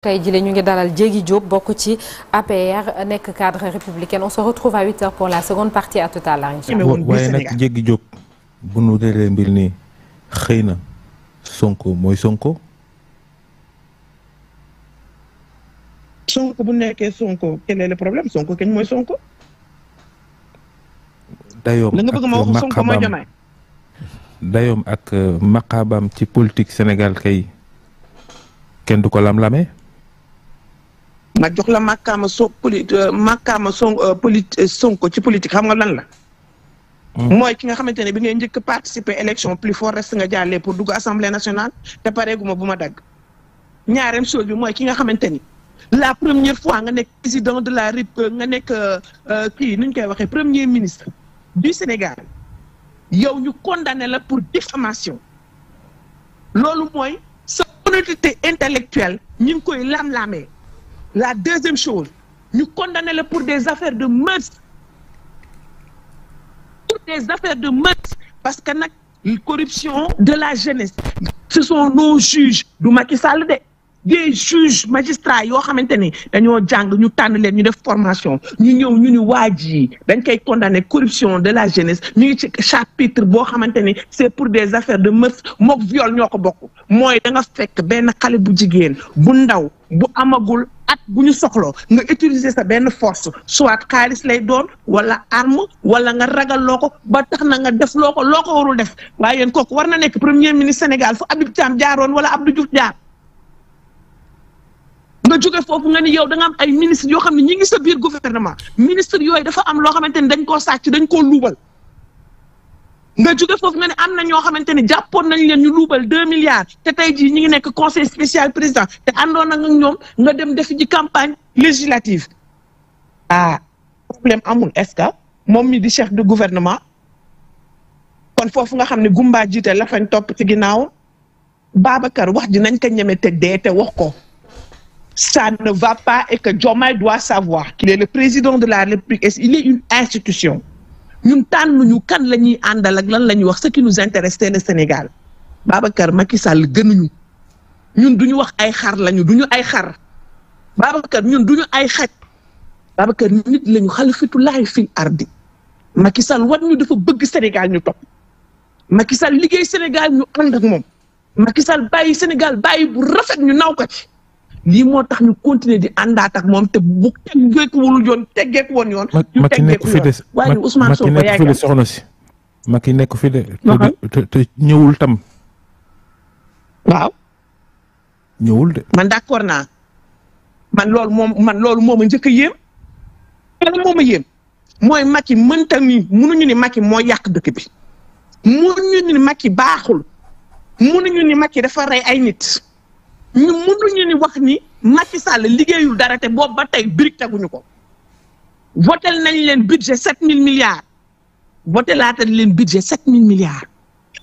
tey jii ñu ngi dalal Diégui Diop bokk ci APR nekk cadre républicain. On se retrouve à 8h pour la seconde partie. À tout à l'heure incha allah. waaye nag Diégui Diop bu nu délee mbir nii xëy na Sonko mooy Sonko. Sonko bu nekkee Sonko quel est le problème Sonko kañ mooy Sonko. dayoom la nga bëgg ma wax Sonko mooy Diomaye. dayoom ak maqaabam ci politique Sénégal kay kenn du ko lam-lame. ma jox la màkkaama Sonko ci politique xam nga lan la. mooy ki nga xamante ne bi ngay njëkk participer élection plus fort reste nga jàllee pour dugg assemblée nationale te pareeguma bu ma dagg. ñaareem chose bi mooy ki nga xamante ni la première fois nga nekk président de la République nga nekk kii nu ñu koy waxee premier ministre du Sénégal yow ñu condamné la pour diffamation loolu mooy sa honnêteté intellectuelle ñu ngi koy lam-lamee. La deuxième chose, nous condamnons pour des affaires de meurtre. Pour des affaires de meurtre. Parce que la corruption de la jeunesse, ce sont nos juges du Macky Sall des juges magistrats yoo xamante ni dañoo jàng ñu tànn leen ñu def formation ñu ñëw ñu ni waa ji dañ koy condamner corruption de la jeunesse ñu ngi ci chapitre boo xamante ni c'est pour des affaires de meurtre mook viol ñoo ko bokk mooy da nga fekk benn xale bu jigéen bu ndaw bu amagul at bu ñu soxloo nga utiliser sa benn force soit xaalis lay doon wala arme wala nga ragal loo ko ba tax na nga def loo ko warul def waaye yéen kooku war na nekk premier ministre Sénégal fu Habib Thiam jaaroon wala Abdou Diouf jaar nga jóge foofu nga ni yow da nga am ay ministre yoo xam ne ñi ngi sa biir gouvernement ministre yooyu dafa am loo xamante ni dañ koo sàcc dañ koo luubal nga jóge foofu nga ne am na ñoo xamante ni jàppoon nañ leen ñu luubal 2 milliards te tey jii ñi ngi nekk conseil spécial président te àndoon ak ñoom nga dem def ji campagne législative problème amul est-ce que moom mi di chef de gouvernement kon foofu nga xam ne Gumba jiite la fañ topp ci ginnaaw Babacar wax ji nañ ko ñeme te dee te wax ko ça ne va pas et que Diomaye doit savoir qu'il est le président de la République et il est une institution ñun tànnuñu kan la ñuy àndal ak lan la ñuy wax ce qui nous intéresse c'est le Sénégal Babacar Macky Sall gënuñu ñun duñu wax ay xar lañu duñu ay xar Babacar ñun duñu ay xaj Babacar nit lañu xalifatullaahi fil ardi Macky Sall war ñu dafa bëgg Sénégal ñu topp Macky Sall liggéey Sénégal ñu ànd ak moom Macky Sall bàyyi Sénégal bàyyi bu rafet ñu naw ko ci lii moo tax ñu continuer di àndaat ak moom te bu teggeekuwul yoon teggeeku woon yoon. ñu teggeeku yoon waaye Ousmane Sonko yaay Macky nekk fi de soxna si. Macky nekk fi de. te ñëwul tam. waaw. ñëwul de. man d'accord naa man loolu moo ma njëkk a yéem. loolu moo ma yéem mooy Macky mënta ni mënuñu ni Macky moo yàq dëkk bi. mënuñu ni Macky baaxul. mënuñu ni Macky dafa rey ay nit. ñu mënuñu ni wax ni Macky Sall liggéeyul dara te boobu ba tey brique teguñu ko votel nañ leen budget 7000 milliards voté laata leen budget 7000 milliards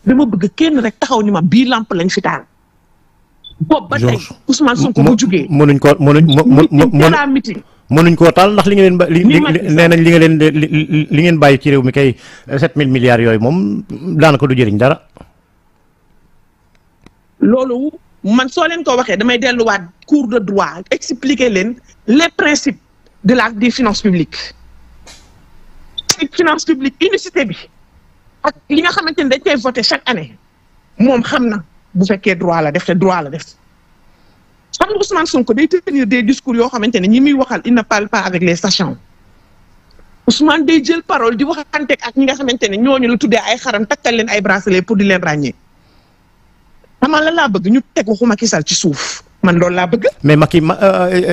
dama bëgg kenn rek taxaw ni ma bii lamp lañ fi taal boobu ba tey Ousmane Sonko mu jugee mënuñ koo taal ndax li nga leen nee nañ li ngeen bàyyi ci réew mi kay 7000 milliards yooyu moom daanaka du jëriñ dara loolu man soo leen ko waxee damay delluwaat cours de droit expliquer leen les principes de des finances publiques finance publique unicité bi ak li nga xamante ni dañ koy voter chaque année moom xam na bu fekkee droit la def te droit la def xam nga Ousmane Sonko day tenir des discours yoo xamante ne ñi muy waxal il ne parle pas avec les sachants Ousmane day jël parole di waxanteeg ak ñi nga xamante ne ñooñu la tuddee ay xaram takkal leen ay bracelet pour di leen ràññee. xamal la laa bëgg ñu teg waxu Macky Sall ci suuf man loolu laa bëgg. mais Macky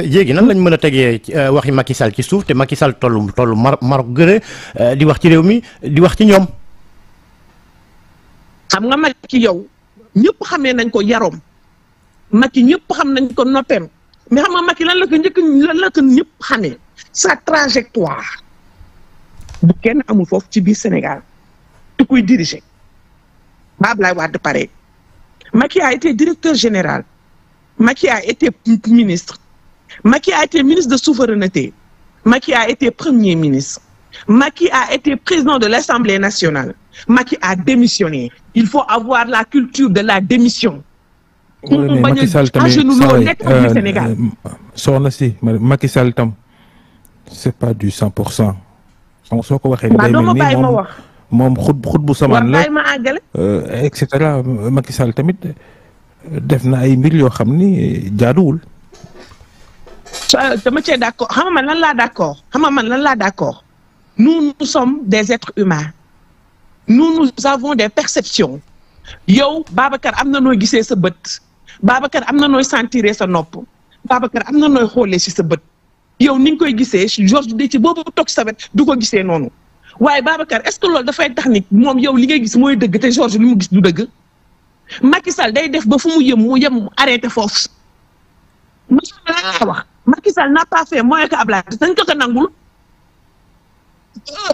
Diégui nan lañ mën a tegee waxi Macky Sall ci suuf te Macky Sall tollu Maroc gëre di wax ci réew mi di wax ci ñoom. xam nga Macky yow ñëpp xamee nañ ko yaroom Macky ñëpp xam nañ ko noppeem mais xam nga Macky lan la ko ñëpp xamee sa trajectoire bu kenn amul foofu ci biir Sénégal te kuy diriger ba Abdoulaye Wade pare. Macky a été directeur général. Macky a été ministre. Macky a été ministre de souveraineté. Macky a été premier ministre. Macky a été président de l'Assemblée nationale. Macky a démissionné. Il faut avoir la culture de la démission. mu bañ a agenouilloo nekk du Sénégal. soxna si Macky Sall tam c'est pas du 100%. soo ko waxee. day mel ni moom xut bu samaan la et cetera Macky Sall tamit def na ay mbir yoo xam ni jaaduwul. dama cee d'accord xam nga man lan laa d'accord nous sommes des êtres humains nous avons des perceptions yow Babacar am na nooy gisee sa bët Babacar am na nooy sentiré sa nopp Babacar am na nooy xoolee ci sa bët yow ni nga koy gisee Georges Déthié boobu toog sa wet du ko gisee noonu waaye Babacar est-ce que loolu dafay tax ni moom yow li ngay gis mooy dëgg te Georges li mu gis du dëgg Macky Sall day def ba fu mu yem arrêté foofu wax Macky Sall n'a pas fait moins que Ablaye dañ ko nangul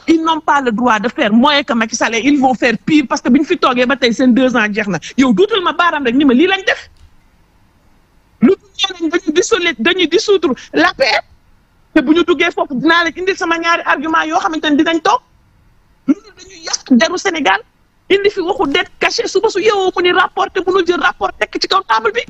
ils n'ont pas le droit de faire moins que Macky Sall et ils vont faire pire parce que bi ñu fi toogee ba tey seen 2 ans jeex na yow duutal ma baaraam rek ni ma lii lañ def lu dañuy dissoudre l'APR te bu ñu duggee foofu dinaa leen indil sama ñaari argument yoo xamante ne dinañ toog loolu dañuy yàq deru Sénégal indi fi waxu dette cachée suba su yeewoo mu ni rapport te mënul jël rapport tekk ci kaw table bi.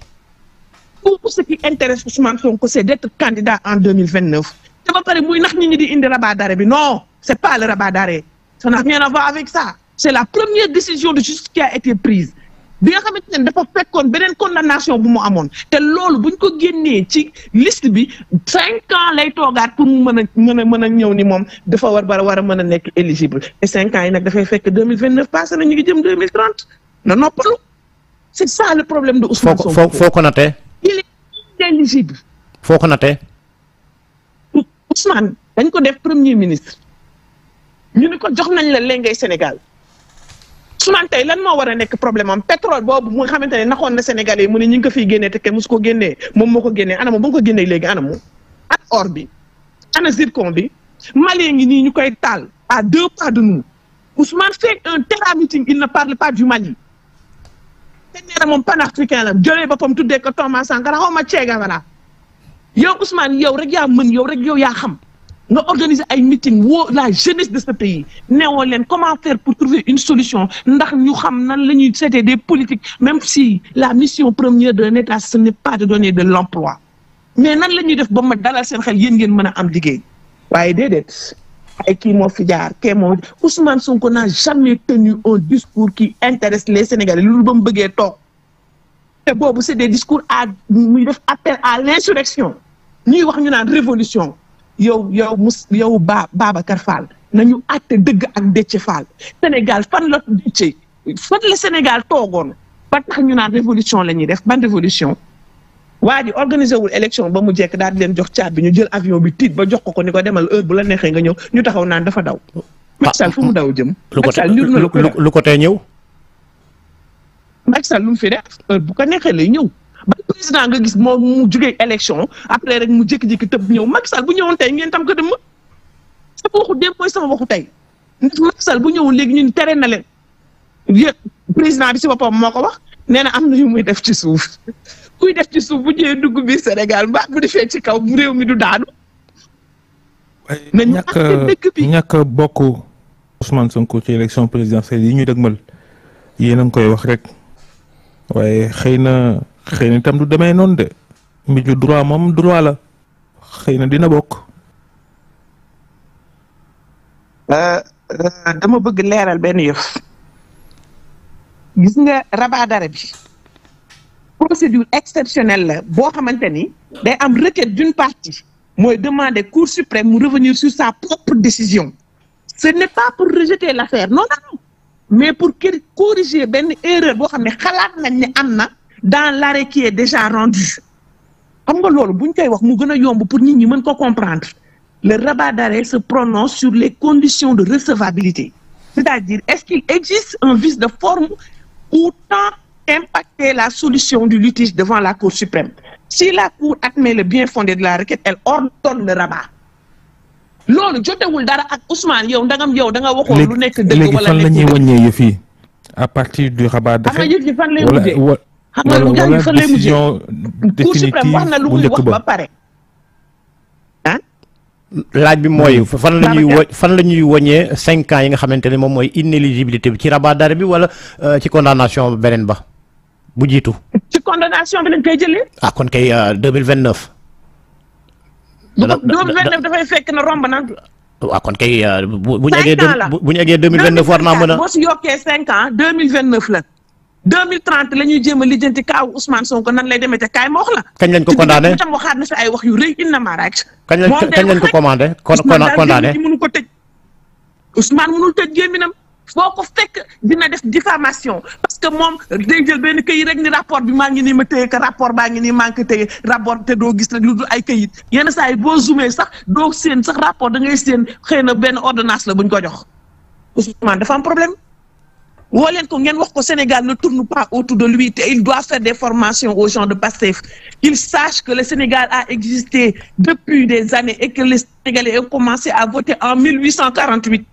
Tout ce qui intéresse Ousmane Sonko c'est d'être candidat en 2029 te ba pare muy nax nit ñi di indi rabat d'arrêt bi non c'est pas le rabat d'arrêt ça n'a rien à voir avec ça c'est la première décision de justice qui a été prise bi nga xamante ne dafa fekkoon beneen condamnation bu mu amoon te loolu buñ ko génnee ci liste bi 5 ans lay toogaat pour mu mën a ñëw ni moom dafa war a mën a nekk éligible et 5 ans yi nag dafay fekk 2029 passé na ñu ngi jëm 2030 na noppalu c'est ça le problème de Ousmane Sonko. foo ko natee. il est inéligible. foo ko natee. Ousmane dañ ko def premier ministre ñu ni ko jox nañ la léngay Sénégal Ousmane tey lan moo war a nekk problème am pétrole boobu mu nga xamante ne naxoon na Sénégalais yi mu ne ñu ngi ko fiy génnee te kenn mosu ko génnee moom moo ko génnee ana moom ba nga ko génnee léegi ana mu ak or bi ana zircon bi Mali ngi nii ñu koy taal à 2 pas de nous Ousmane fait un terrain meeting il ne parle pas du Mali. te nee na moom panafricain la jëlee boppam tuddee ko Thomas Sankara xaw ma Che Guevara yow Ousmane yow rek yaa mën yow rek yow yaa xam nga organiser ay meeting woo la jeunesse de ce pays neewoo leen comment faire pour trouver une solution ndax ñu xam nan la ñuy seetee des politiques même si la mission première d'un État ce n'est pas de donner de l'emploi mais nan la ñuy def ba ma dalal seen xel yéen ngeen mën a am liggéey waaye déedéet ay kii moo fi jaar kii moo Ousmane Sonko n'a jamais tenu un discours qui intéresse les Sénégalais loolu ba mu bëggee toog te boobu c'est des discours à muy def appel à l'insurrection ñuy wax ñu naan révolution yow Babacar Fall nañu àtte dëgg ak Déthié Fall Sénégal fan la Sénégal toogoon ba tax ñu naan révolution la ñuy def ban révolution waa ji organisé wul élection ba mu jekk daal di leen jox caat bi ñu jël avion bi tiit ba jox ko ni ko demal heure bu la neexee nga ñëw ñu taxaw naan dafa daw. Macky Sall fu mu daw jëm. lu ko tee ñëw. Macky Sall lu mu fi def heure bu ko neexee lay ñëw ba président nga gis moom mu jugee élection après rek mu jékki-jékki tëb ñëw Macky Sall bu ñëwoon tey ngeen tam ko dem sama waxu dem mooy sama waxu tey ndax Macky Sall bu ñëwoon léegi ñun tere na leen yëpp président bi si boppam moo ko wax nee na am na yu muy def ci suuf. kuy def ci suuf bu ñëwee dugg biir Sénégal mbaa bu defee ci kaw réew mi du daanu. nañu ñàkk bokk Ousmane Sonko ci élection présidentielle yi ñu dëgmal yéen a ngi koy wax rek waaye xëy na itam du demee noonu de mbiju droit moom droit la xëy na dina bokk. dama bëgg leeral benn yëf gis nga rabat d'arrêt bi. procédure exceptionnelle la boo xamante ni day am requête d'une partie mooy demander Cour suprême mu revenir sur sa propre décision ce n'est pas pour rejeter l'affaire non mais pour corriger benn erreur boo xam ne xalaat nañ ne am na dans l'arrêt qui est déjà rendu xam nga loolu buñ koy wax mu gën a yomb pour nit ñi mën ko comprendre le rabat d'arrêt se prononce sur les conditions de recevabilité c'est-à-dire est-ce qu'il existe un vice de forme ou tant impacter la solution du litige devant la Cour suprême. Si la Cour admet le bien fondé de la requête, elle ordonne le rabat. loolu jotewul dara ak Ousmane yow ndagam yow da nga waxoon lu nekk dëgg wala léegi fan la ñuy wàññee yëf yi à partir du rabat d'arrêt. xam nga yëf yi fan lay mujjee xam nga lu jàng fan lay mujjee Cour suprême wax na lu muy wax ba pare ah. laaj bi mooy fan la ñuy wàññee 5 ans yi nga xamante ne moom mooy inéligibilité bi ci rabat d'arrêt bi wala ci condamnation beneen ba. bu jiitu. ci condamnation bi lañ koy jëlee. ah kon kay 2029. 2029 dafay fekk na romb na. waaw kon kay bu ñu eggee 2029 war naa mën a. boo si yokkee 5 ans 2029 la. 2030 la ñuy jéem a lijjanti kaaw Ousmane Sonko nan lay demee te kaay ma wax la. kañ lañ ko condamné tam waxaat na fi ay wax yu rëy inna ma raaj. kañ lañ ko commandé condamné. mënu ko tëj Ousmane mënul tëj gémminam foo ko fekk dina def diffamation parce que moom day jël benn këyit rek ni rapport bi maa ngi nii ma téye que rapport baa ngi nii maa ngi ko téye rapport te doo gis rek lu dul ay këyit yenn saa yi boo zoomé sax doo seen sax rapport da ngay seen xëy na benn ordonnance la buñ ko jox Ousmane dafa am problème. woo leen ko ngeen wax ko Sénégal ne tourne pas autour de lui te il doit faire des formations aux gens de Pastef qu'il sache que le Sénégal a existé depuis des années et que les Sénégalais ont commencé à voter en 1848.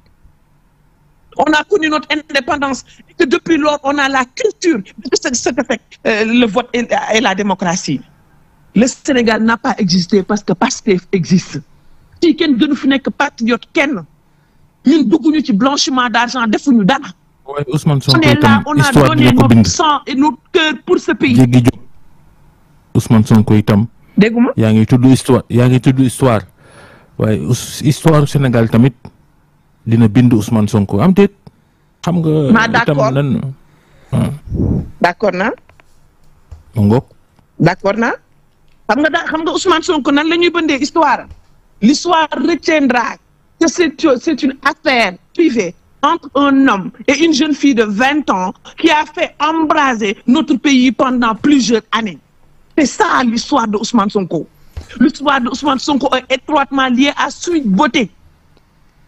On a connu notre indépendance et que depuis lors on a la culture de ce que fait le vote et la démocratie. Le Sénégal n'a pas existé parce que Pastef existe. Si kenn gënu fi nekk patriote kenn ñun dugguñu ci blanchiment d'argent defuñu dara. waaye Ousmane Sonko on est là, itam on a histoire donné dina ko bind. notre sang et notre cœur pour ce pays. Jéggi Diop Ousmane Sonko itam. dégguma yaa ngi tudd histoire waaye histoire Sénégal tamit dina bind Ousmane Sonko am déet xam nga. maa d'accord nan. d'accord naa. mu ngoog. d'accord naa xam nga Ousmane Sonko nan la ñuy bëndee histoire. L'histoire retiendra que c'est une affaire privée entre un homme et une jeune fille de 20 ans qui a fait embraser notre pays pendant plusieurs années. C'est ça l'histoire de Ousmane Sonko. L'histoire de Ousmane Sonko est étroitement liée à Sweet Beauté.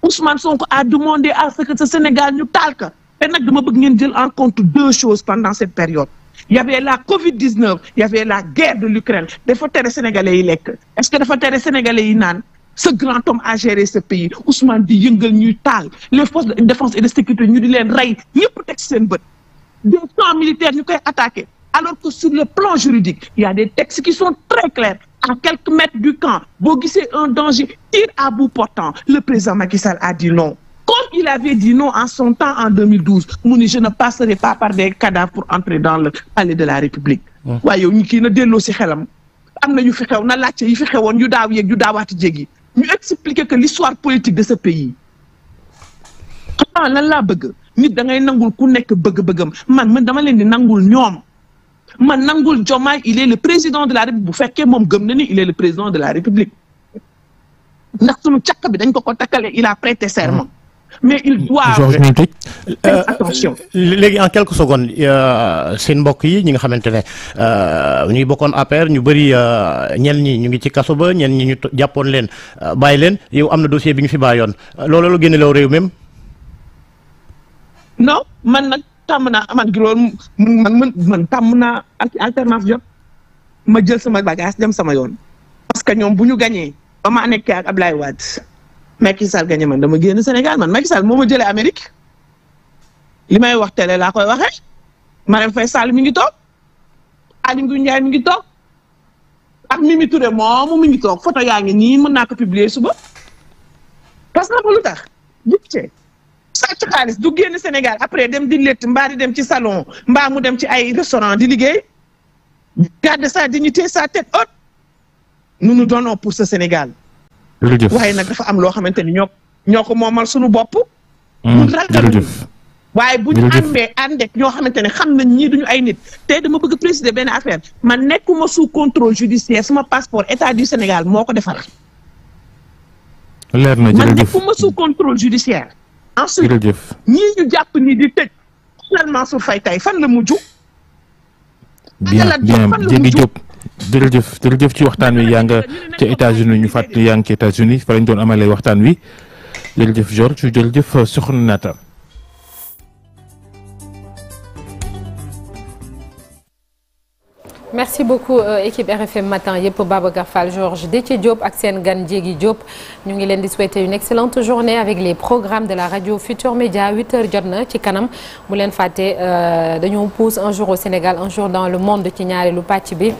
Ousmane Sonko a demandé à ce que ce Sénégal ñu taal ko. Et nag dama bëgg ngeen jël en compte deux choses pendant cette période. Il y avait la Covid-19, il y avait la guerre de l'Ukraine. Dafa tere Sénégalais yi lekk. Est-ce que dafa tere Sénégalais yi naan? Ce grand homme a géré ce pays. Ousmane di yëngal ñuy taal les forces de défense et de sécurité ñu di leen rey ñëpp teg seen bët. Des camps militaires ñu koy attaqué. Alors que sur le plan juridique, il y a des textes qui sont très clairs. À quelques mètres du camp, boo gisee un danger, tire à bout portant. Le président Macky Sall a dit non. Comme il avait dit non en son temps en 2012, mu ni je ne passerai pas par des cadavres pour entrer dans le palais de la République. waaye yow ñu kii na delloo si xelam am na yu fi xew na laajte yi fi xewoon yu daaw yeeg yu daawaati jéegi ñu expliquer que l'histoire politique de ce pays. lan laa bëgg nit da ngay nangul ku nekk bëgg-bëggam man dama leen di nangul ñoom. man nangul Diomaye il est le président de la République bu fekkee moom gëm na ni il est le président de la République ndax sunu càkk bi dañ ko takkale il a prêté serment mais il doit faire attention. léegi en quelques secondes seen mbokk yi ñi nga xamante ne ñuy bokkoon APR ñu bëri ñenn ñi ñu ngi ci kaso ba ñenn ñi ñu jàppoon leen bàyyi leen yow am na dossier bi ñu fi bàyyoon loolu la génne loo réew même. non man nag. tàmm naa aman gi loolu man tàmm naa alternance jot ma jël sama bagage dem sama yoon parce que ñoom bu ñu gañee ba ma nekkee ak Ablaye Wade Macky Sall gagné man dama génn Sénégal man Macky Sall moo ma jëlee Amérique li may wax télé laa koy waxee Marème Faye Sall mi ngi toog Aly Ngouille Ndiaye mi ngi toog ak Mimi Touré moomu mi ngi toog photo yaa ngi nii mën naa ko publier suba parce que lu tax jëpp sàcc xaalis du génn Sénégal après dem di lett mbaa di dem ci salon mbaa mu dem ci ay restaurant di liggéey garde sa dignité sa tête haute nous nous donnons pour ce Sénégal. waaye nag dafa am loo xamante ni ñoo ko moomal suñu bopp. mun ragal waaye bu ñu àndee ñoo xamante ne xam nañ ñii duñu ay nit te dama bëgg préciser benn affaire man nekkuma sous contrôle judiciaire sama passeport état du Sénégal moo ko defar. leer na man nekkuma sous contrôle judiciaire. ensuite ñii ñu jàpp ni di tëj finalement Mansour Faye tey fan la mujj. bien Jéggi Diop jërëjëf ci waxtaan wi yaa nga ca États-Unis ñu fàttali yaa ngi ca États-Unis fa lañ doon amalee waxtaan wi jërëjëf Georges jërëjëf Soxna Naata. merci beaucoup équipe RFM matin yëpp Babacar Fall Georges Déthié Diop ak seen gan Diégui Diop ñu ngi leen di souhaiter une excellente journée avec les programmes de la radio Futur Média 8h jot na ci kanam bu leen fàtte dañoo pousse un jour au Sénégal un jour dans le monde ci ñaareelu pàcc bi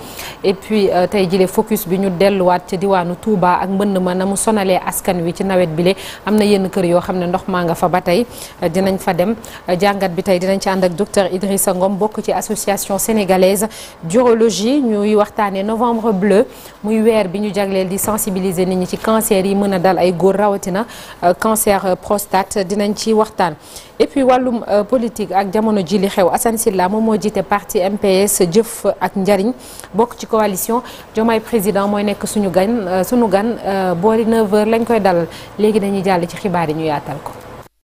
et puis tey jile focus bi ñu delluwaat ci diwaanu Touba ak mbënn ma na mu sonalee askan wi ci nawet bile am na yenn kër yoo xam ne ndox maa nga fa ba tey dinañ fa dem jàngat bi tey dinañ ci ànd ak docteur Idrissa Ngom bokk ci association sénégalaise d'urologie ñuy waxtaanee novembre bleu muy weer bi ñu jagleel di sensibiliser nit ñi ci cancer yi mën a dal ay góor rawatina cancer prostate dinañ ci waxtaan. et puis wàllum politique ak jamono ji li xew Assane Sylla moom moo jiite parti MPS jëf ak njariñ bokk ci coalition Diomaye président mooy nekk suñu gan boori 9h lañ koy dalal léegi dañuy jàll ci xibaar yi ñu yaatal ko.